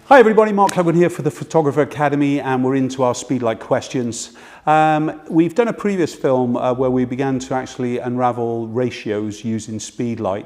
Hi everybody, Mark Cleghorn here for the Photographer Academy, and we're into our Speedlite questions. We've done a previous film where we began to actually unravel ratios using Speedlite.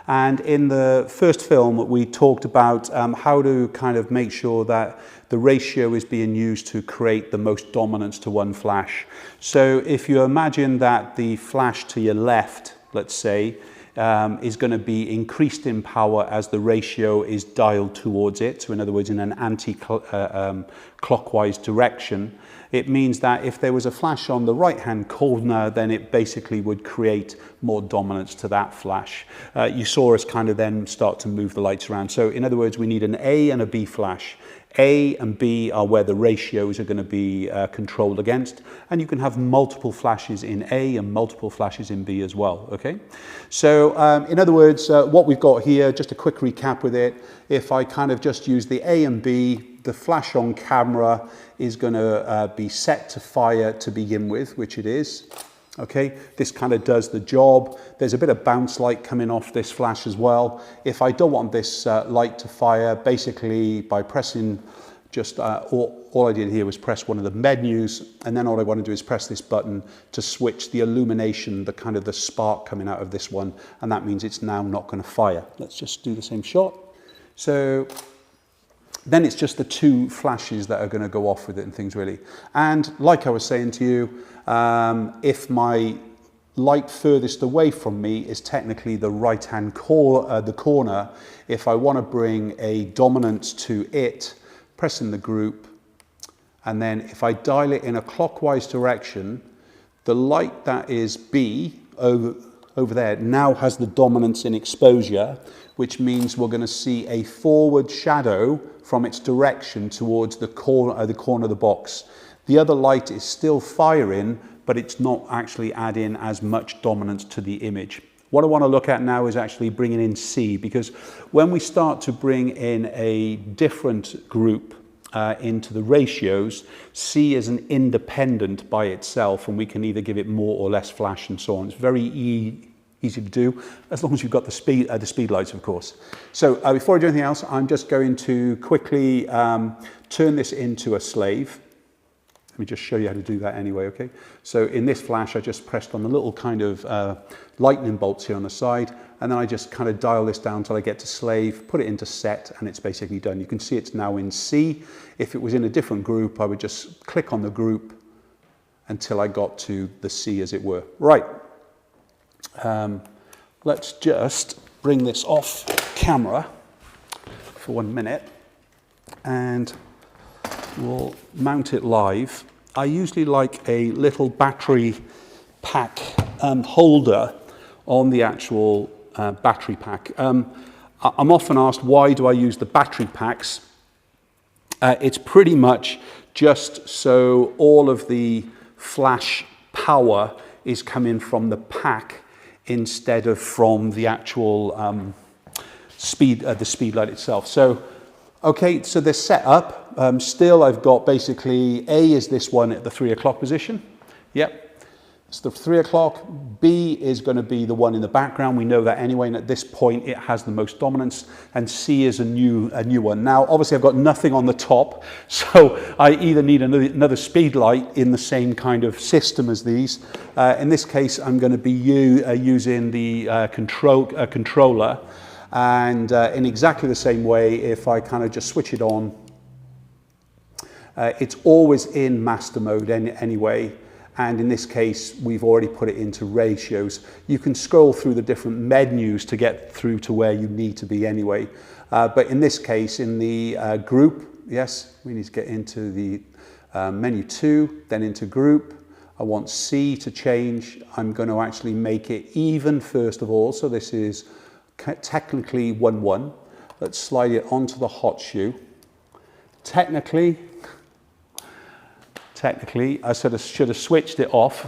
And in the first film, we talked about how to kind of make sure that the ratio is being used to create the most dominance to one flash. So if you imagine that the flash to your left, let's say, is going to be increased in power as the ratio is dialed towards it. So in other words, in an anti-clockwise direction. It means that if there was a flash on the right-hand corner, then it basically would create more dominance to that flash. You saw us kind of then start to move the lights around. So in other words, we need an A and a B flash. A and B are where the ratios are going to be controlled against, and you can have multiple flashes in A and multiple flashes in B as well, okay? So in other words, what we've got here, just a quick recap with it, if I kind of just use the A and B, the flash on camera is going to be set to fire to begin with, which it is. Okay, this kind of does the job. There's a bit of bounce light coming off this flash as well. If I don't want this light to fire, basically by pressing just, all I did here was press one of the menus, and then all I want to do is press this button to switch the illumination, the kind of the spark coming out of this one, and that means it's now not going to fire. Let's just do the same shot. So then it's just the two flashes that are going to go off with it and things really. And like I was saying to you, if my light furthest away from me is technically the right-hand corner, if I want to bring a dominance to it, pressing the group, and then if I dial it in a clockwise direction, the light that is B over there now has the dominance in exposure, which means we're going to see a forward shadow from its direction towards the corner of the box. The other light is still firing, but it's not actually adding as much dominance to the image. What I want to look at now is actually bringing in C, because when we start to bring in a different group into the ratios, C is an independent by itself, and we can either give it more or less flash and so on. It's very easy to do, as long as you've got the speed lights, of course. So before I do anything else, I'm just going to quickly turn this into a slave. Let me just show you how to do that anyway, okay? So in this flash, I just pressed on the little kind of lightning bolts here on the side, and then I just kind of dial this down until I get to slave, put it into set, and it's basically done. You can see it's now in C. If it was in a different group, I would just click on the group until I got to the C, as it were. Right. Let's just bring this off camera for 1 minute, and we'll mount it live. I usually like a little battery pack holder on the actual battery pack. I'm often asked, why do I use the battery packs? It's pretty much just so all of the flash power is coming from the pack instead of from the actual the Speedlite itself. So okay, so they're set up. Still, I've got basically A is this one at the 3 o'clock position. Yep, it's the 3 o'clock. B is going to be the one in the background. We know that anyway, and at this point, it has the most dominance. And C is a new one. Now, obviously, I've got nothing on the top, so I either need another Speedlite in the same kind of system as these. In this case, I'm going to be using the controller. And in exactly the same way, if I kind of just switch it on, it's always in master mode anyway. And in this case, we've already put it into ratios. You can scroll through the different menus to get through to where you need to be anyway. But in this case, in the group, yes, we need to get into the menu 2, then into group. I want C to change. I'm going to actually make it even first of all. So this is technically 1-1. Let's slide it onto the hot shoe. Technically, I should have switched it off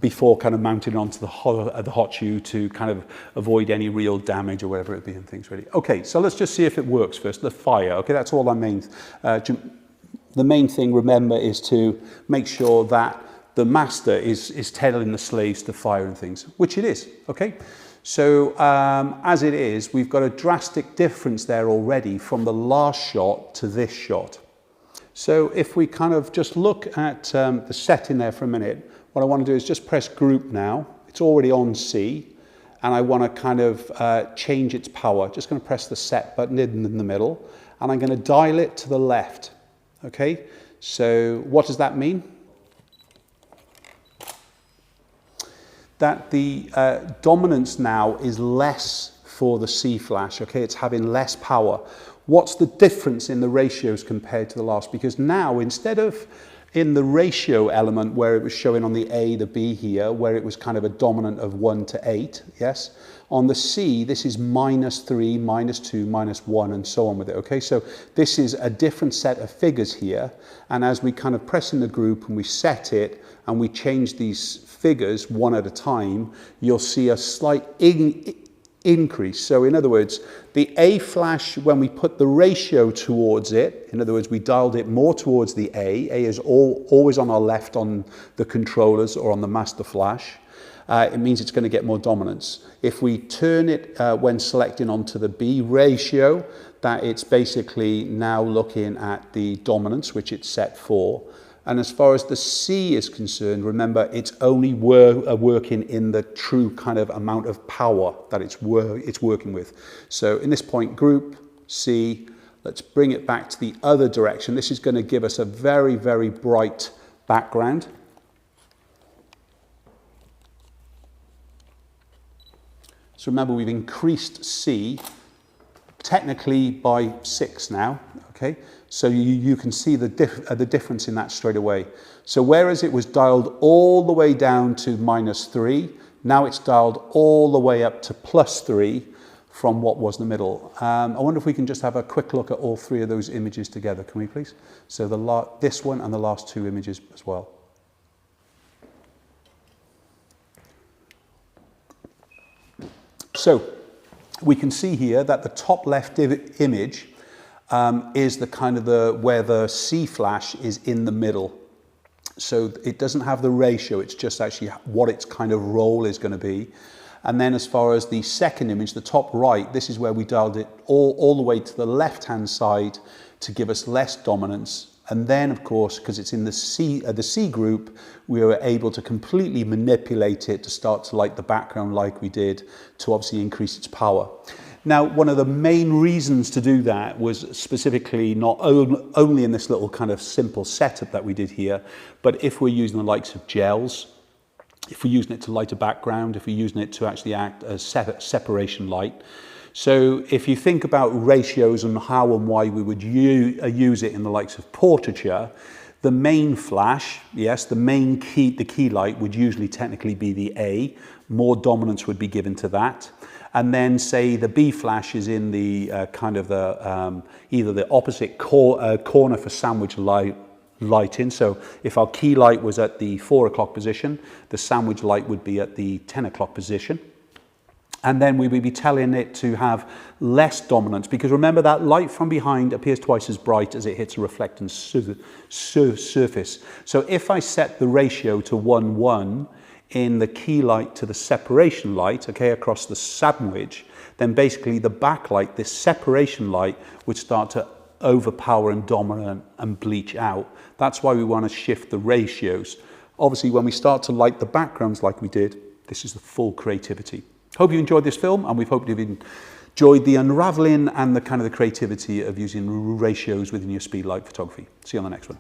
before kind of mounting onto the hot shoe to kind of avoid any real damage or whatever it be and things really. Okay, so let's just see if it works first. The fire, okay, that's all I mean. The main thing, remember, is to make sure that the master is telling the slaves to fire and things, which it is, okay? So as it is, we've got a drastic difference there already from the last shot to this shot. So if we kind of just look at the setting there for a minute, what I want to do is just press group now. It's already on C, and I want to kind of change its power. Just going to press the set button in the middle, and I'm going to dial it to the left, okay? So what does that mean? That the dominance now is less for the C flash, okay? It's having less power. What's the difference in the ratios compared to the last? Because now, instead of in the ratio element where it was showing on the A, the B here, where it was kind of a dominant of 1 to 8, yes? On the C, this is -3, -2, -1, and so on with it, okay? So this is a different set of figures here, and as we kind of press in the group and we set it, and we change these figures one at a time, you'll see a slight increase. So in other words, the A flash, when we put the ratio towards it, in other words, we dialed it more towards the A is always on our left on the controllers or on the master flash, it means it's going to get more dominance. If we turn it when selecting onto the B ratio, that it's basically now looking at the dominance, which it's set for. And as far as the C is concerned, remember, it's only working in the true kind of amount of power that it's working with. So in this point, group C, let's bring it back to the other direction. This is going to give us a very, very bright background. So remember, we've increased C technically by 6 now, okay? So you can see the difference in that straight away. So whereas it was dialed all the way down to -3, now it's dialed all the way up to +3 from what was the middle. I wonder if we can just have a quick look at all 3 of those images together, can we please? So this one and the last 2 images as well. So we can see here that the top left image is the kind of where the C flash is in the middle. So it doesn't have the ratio, it's just actually what its kind of role is going to be. And then as far as the second image, the top right, this is where we dialed it all the way to the left-hand side to give us less dominance. And then, of course, because it's in the C group, we were able to completely manipulate it to start to light the background like we did to obviously increase its power. Now, one of the main reasons to do that was specifically not only in this little kind of simple setup that we did here, but if we're using the likes of gels, if we're using it to light a background, if we're using it to actually act as separation light. So if you think about ratios and how and why we would use it in the likes of portraiture, the main flash, yes, the key light would usually technically be the A. More dominance would be given to that. And then say the B flash is in the kind of the either the opposite corner for sandwich lighting. So if our key light was at the 4 o'clock position, the sandwich light would be at the 10 o'clock position. And then we would be telling it to have less dominance, because remember that light from behind appears twice as bright as it hits a reflecting surface. So if I set the ratio to 1:1 in the key light to the separation light, okay, across the sandwich, then basically the backlight, this separation light, would start to overpower and dominate and bleach out. That's why we want to shift the ratios. Obviously, when we start to light the backgrounds like we did, this is the full creativity. Hope you enjoyed this film, and we've hoped you've enjoyed the unraveling and the kind of the creativity of using ratios within your Speedlite photography. See you on the next one.